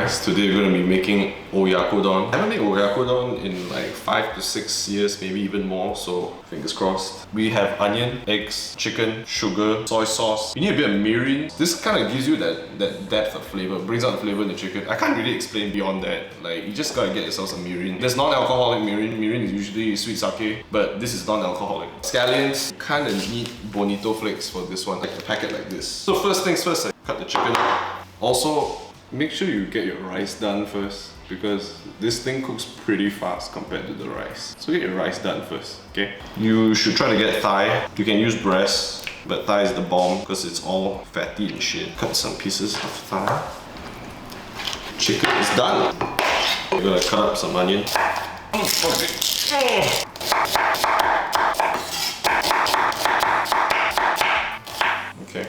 guys, today we're going to be making Oyakodon. I haven't made Oyakodon in like 5 to 6 years, maybe even more, so fingers crossed. We have onion, eggs, chicken, sugar, soy sauce. You need a bit of mirin. This kind of gives you that depth of flavor, brings out the flavor in the chicken. I can't really explain beyond that. Like, you just gotta get yourself some mirin. There's non-alcoholic mirin. Mirin is usually sweet sake, but this is non-alcoholic. Scallions, kind of need bonito flakes for this one, like a packet like this. So first things first, I cut the chicken up. Also, make sure you get your rice done first, because this thing cooks pretty fast compared to the rice. So get your rice done first, okay? You should try to get thigh. You can use breast, but thigh is the bomb because it's all fatty and shit. Cut some pieces of thigh. Chicken is done. We're gonna cut up some onion. Okay,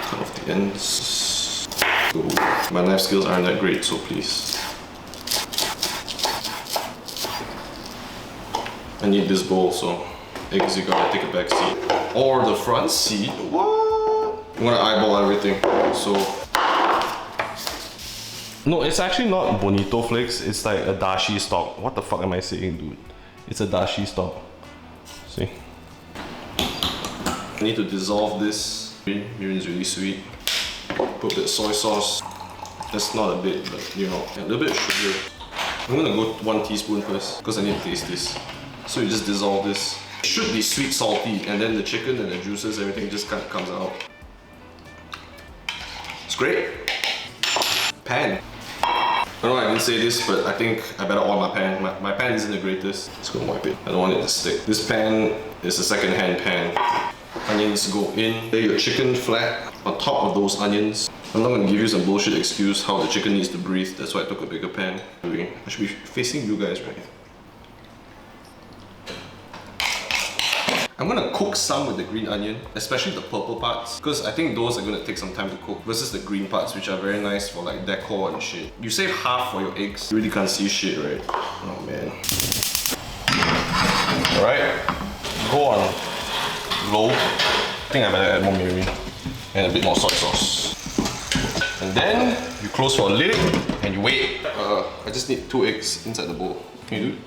cut off the ends. Ooh, my knife skills aren't that great, so please. I need this bowl, so eggs you gotta take a back seat. Or the front seat. What? I'm gonna eyeball everything. So no, it's actually not bonito flakes, it's like a dashi stock. What the fuck am I saying, dude? It's a dashi stock. See? I need to dissolve this. Mirin's really sweet. Put a bit of soy sauce. That's not a bit, but you know, a little bit of sugar. I'm gonna go 1 teaspoon first, because I need to taste this. So you just dissolve this. It should be sweet, salty, and then the chicken and the juices, everything just kind of comes out. It's great. Pan. I know I didn't say this, but I think I better oil my pan. My pan isn't the greatest. Just gonna wipe it. I don't want it to stick. This pan is a second-hand pan. Onions go in. Lay your chicken flat on top of those onions. I'm not gonna give you some bullshit excuse how the chicken needs to breathe. That's why I took a bigger pan. I should be facing you guys, right? I'm gonna cook some with the green onion, especially the purple parts, because I think those are gonna take some time to cook versus the green parts, which are very nice for like decor and shit. You save half for your eggs. You really can't see shit, right? Oh man. Alright, go on low. I think I better add more mirin and a bit more soy sauce. And then you close your lid and you wait. I just need 2 eggs inside the bowl. Can you do it?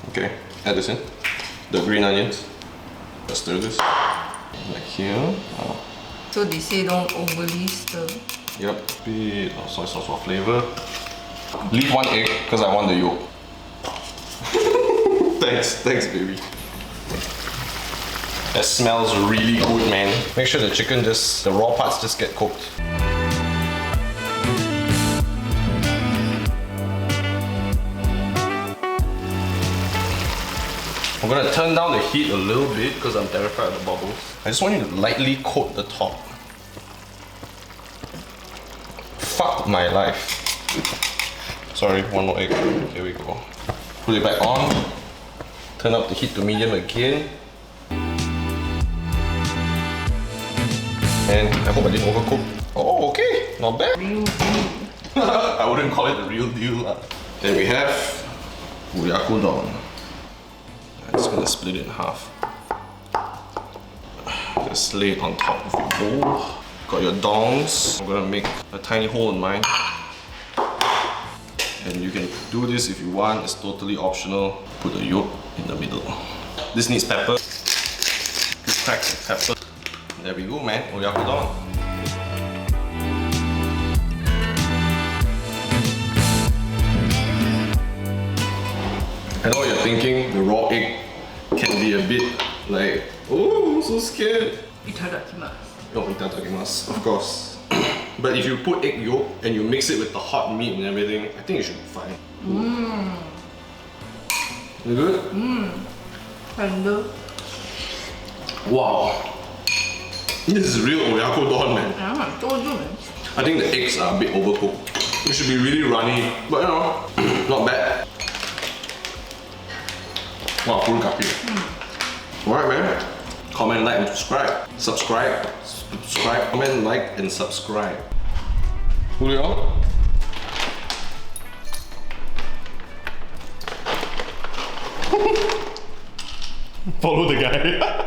Okay, add this in. The green onions. Let's stir this. Like here. So they say don't overly stir. Yep, bit of soy sauce for flavor. Leave 1 egg because I want the yolk. Thanks, baby. That smells really good, man. Make sure the chicken the raw parts just get cooked. I'm gonna turn down the heat a little bit because I'm terrified of the bubbles. I just want you to lightly coat the top. Fuck my life. Sorry, 1 more egg. Here we go. Put it back on. Turn up the heat to medium again. And I hope I didn't overcook. Oh, okay, not bad. Real deal. I wouldn't call it the real deal. Then we have Oyakodon. I'm just gonna split it in half. Just lay it on top of the bowl. Got your dongs. I'm gonna make a tiny hole in mine. And you can do this if you want, it's totally optional. Put the yolk in the middle. This needs pepper. Just crack the pepper. There we go, man. Oyakodon. I know what you're thinking, the raw egg can be a bit like, oh, I'm so scared. Itadakimasu. Oh, itadakimasu, of course. But if you put egg yolk and you mix it with the hot meat and everything, I think it should be fine. Mmm. You good? Mmm. Tender. Wow. This is real Oyakodon, man. Yeah, I told you, man. I think the eggs are a bit overcooked. It should be really runny, but you know, not bad. Wow, full kapi. Alright, man. Comment, like, and subscribe. Subscribe, comment, like, and subscribe. Julio? Follow the guy.